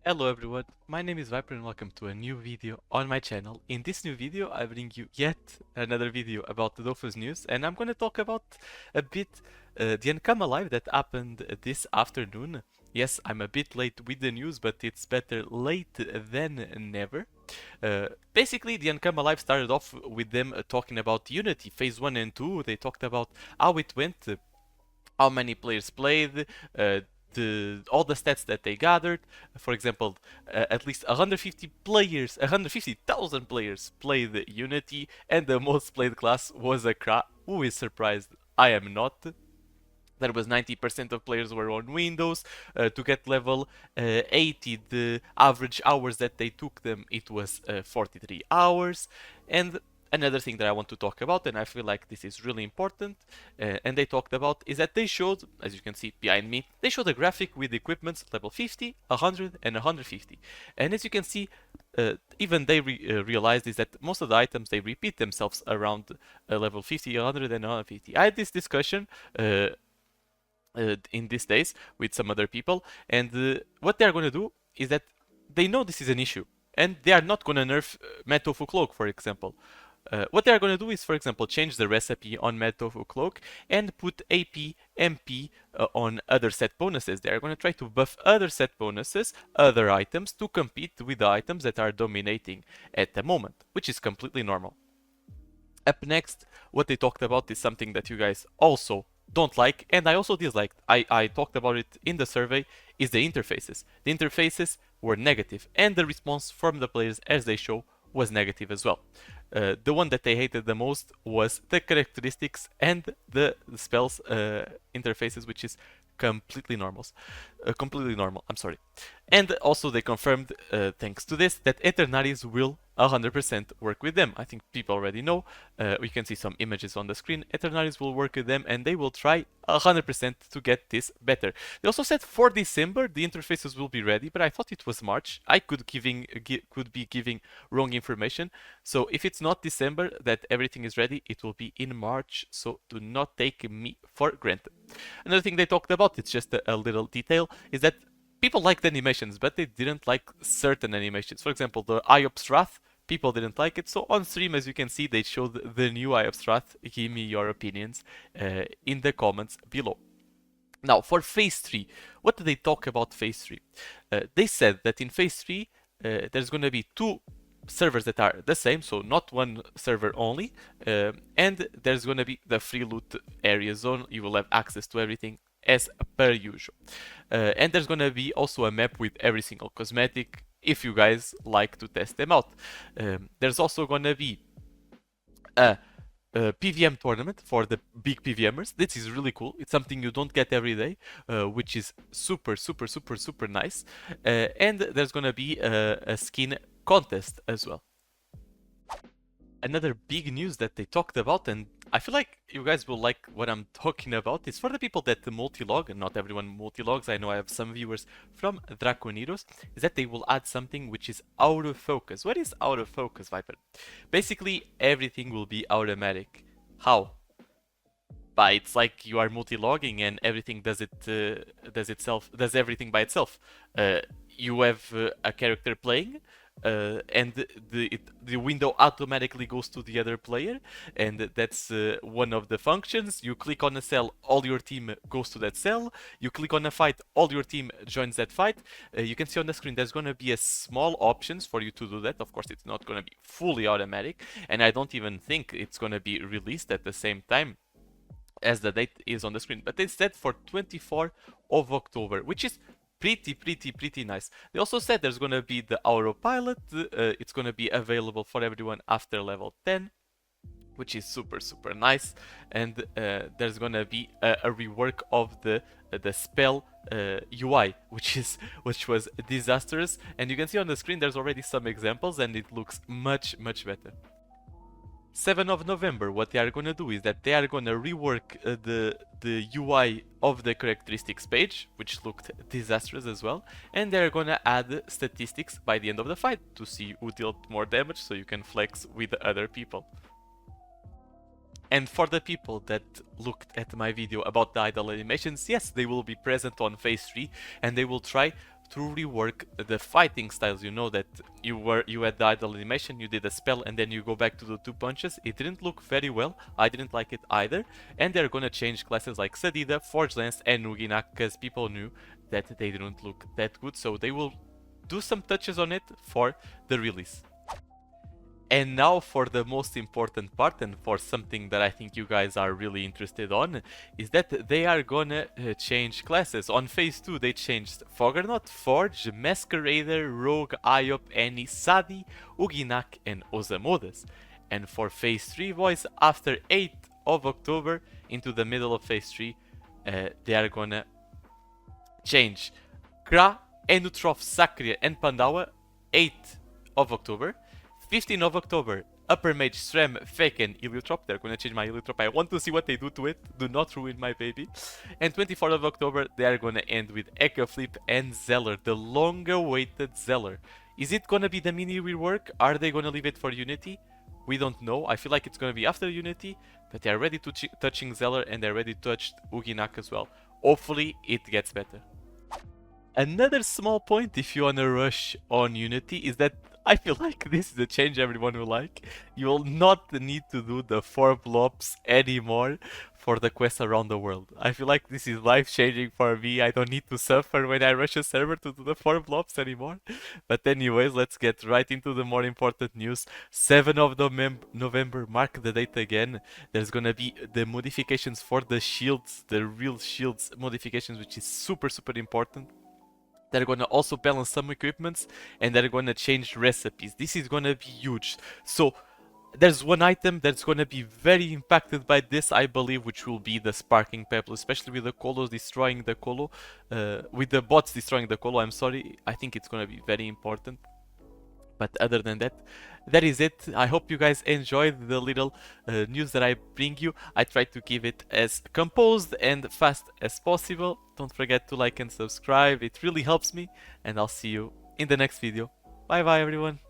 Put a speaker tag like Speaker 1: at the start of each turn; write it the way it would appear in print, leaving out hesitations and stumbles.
Speaker 1: Hello everyone, my name is Viper and welcome to a new video on my channel. In this new video I bring you yet another video about the Dofus news, and I'm gonna talk about a bit the ANKAMA live that happened this afternoon. Yes, I'm a bit late with the news, but it's better late than never. Basically, the ANKAMA live started off with them talking about Unity Phase 1 and 2. They talked about how it went, how many players played, all the stats that they gathered. For example, at least 150,000 players played Unity, and the most played class was a Kra. Who is surprised? I am not. There was 90% of players were on Windows. To get level 80, the average hours that they took them, it was 43 hours. And another thing that I want to talk about, and I feel like this is really important, and they talked about, is that they showed, as you can see behind me, they showed a graphic with equipments level 50, 100, and 150. And as you can see, even they realized is that most of the items, they repeat themselves around level 50, 100, and 150. I had this discussion in these days with some other people, and what they are going to do is that they know this is an issue, and they are not going to nerf Tofu Cloak, for example. What they are going to do is, for example, change the recipe on Tofu Cloak and put AP, MP on other set bonuses. They are going to try to buff other set bonuses, other items, to compete with the items that are dominating at the moment, which is completely normal. Up next, what they talked about is something that you guys also don't like, and I also disliked. I talked about it in the survey, is the interfaces. The interfaces were negative, and the response from the players as they show was negative as well. The one that they hated the most was the characteristics and the spells interfaces, which is completely normal. I'm sorry. And also they confirmed, thanks to this, that Eternaris will 100% work with them. I think people already know. We can see some images on the screen. Eternaris will work with them, and they will try 100% to get this better. They also said for December the interfaces will be ready, but I thought it was March. I could be giving wrong information. So if it's not December that everything is ready, it will be in March. So do not take me for granted. Another thing they talked about, it's just a little detail, is that people liked animations, but they didn't like certain animations. For example, the Iops Wrath, people didn't like it. So on stream, as you can see, they showed the new Iops Wrath. Give me your opinions in the comments below. Now, for Phase 3, what did they talk about Phase 3? They said that in Phase 3, there's going to be 2 servers that are the same, so not one server only, and there's going to be the free loot area zone. You will have access to everything as per usual, and there's going to be also a map with every single cosmetic if you guys like to test them out. There's also going to be a PVM tournament for the big PVMers. This is really cool. It's something you don't get every day, which is super nice. And there's gonna be a skin contest as well. Another big news that they talked about, and I feel like you guys will like what I'm talking about, is for the people that multi-log, and not everyone multi-logs, I know I have some viewers from Draconiros, is that they will add something which is autofocus. What is autofocus, Viper? Basically, everything will be automatic. How? But it's like you are multi-logging and everything does everything by itself. You have a character playing, and the window automatically goes to the other player, and that's one of the functions. You click on a cell, all your team goes to that cell. You click on a fight, all your team joins that fight. You can see on the screen there's going to be a small options for you to do that. Of course, it's not going to be fully automatic, and I don't even think it's going to be released at the same time as the date is on the screen, but it's set for 24 of October, which is pretty nice. They also said there's gonna be the autopilot. It's gonna be available for everyone after level 10, which is super nice. And there's gonna be a rework of the spell UI, which was disastrous. And you can see on the screen there's already some examples, and it looks much better. 7th of November, what they are going to do is that they are going to rework the UI of the characteristics page, which looked disastrous as well, and they're going to add statistics by the end of the fight to see who dealt more damage, so you can flex with other people. And for the people that looked at my video about the idle animations, yes, they will be present on Phase 3, and they will try to rework the fighting styles. You know that you had the idle animation, you did a spell, and then you go back to the 2 punches. It didn't look very well. I didn't like it either. And they're gonna change classes like Sadida, Forge Lance, and Nuginak because people knew that they didn't look that good. So they will do some touches on it for the release. And now for the most important part, and for something that I think you guys are really interested on, is that they are gonna change classes. On phase 2 they changed Foggernaut, Forge, Masquerader, Rogue, Iop, Annie, Sadi, Uginak and Osamodas. And for phase 3 boys, after 8th of October into the middle of phase 3, they are gonna change Kra, Enutrof, Sakria and Pandawa 8th of October. 15th of October, Upper Mage, Srem, Faken, Iliotrop. They're gonna change my Iliotrop. I want to see what they do to it. Do not ruin my baby. And 24th of October, they are gonna end with Echo Flip and Zeller, the long-awaited Zeller. Is it gonna be the mini rework? Are they gonna leave it for Unity? We don't know. I feel like it's gonna be after Unity, but they're ready to touching Zeller and they're ready to touch Uginak as well. Hopefully, it gets better. Another small point, if you wanna rush on Unity, is that I feel like this is a change everyone will like. You will not need to do the 4 blobs anymore for the quest around the world. I feel like this is life-changing for me. I don't need to suffer when I rush a server to do the 4 blobs anymore. But anyways, let's get right into the more important news. 7th of November, mark the date again. There's gonna be the modifications for the shields, the real shields modifications, which is super important. They're gonna also balance some equipments and they're gonna change recipes. This is gonna be huge. So there's one item that's gonna be very impacted by this, I believe, which will be the Sparking Pebble, especially with the Colos destroying the Colo, with the bots destroying the Colo, I'm sorry. I think it's gonna be very important. But other than that, that is it. I hope you guys enjoyed the little news that I bring you. I try to keep it as composed and fast as possible. Don't forget to like and subscribe. It really helps me. And I'll see you in the next video. Bye bye everyone.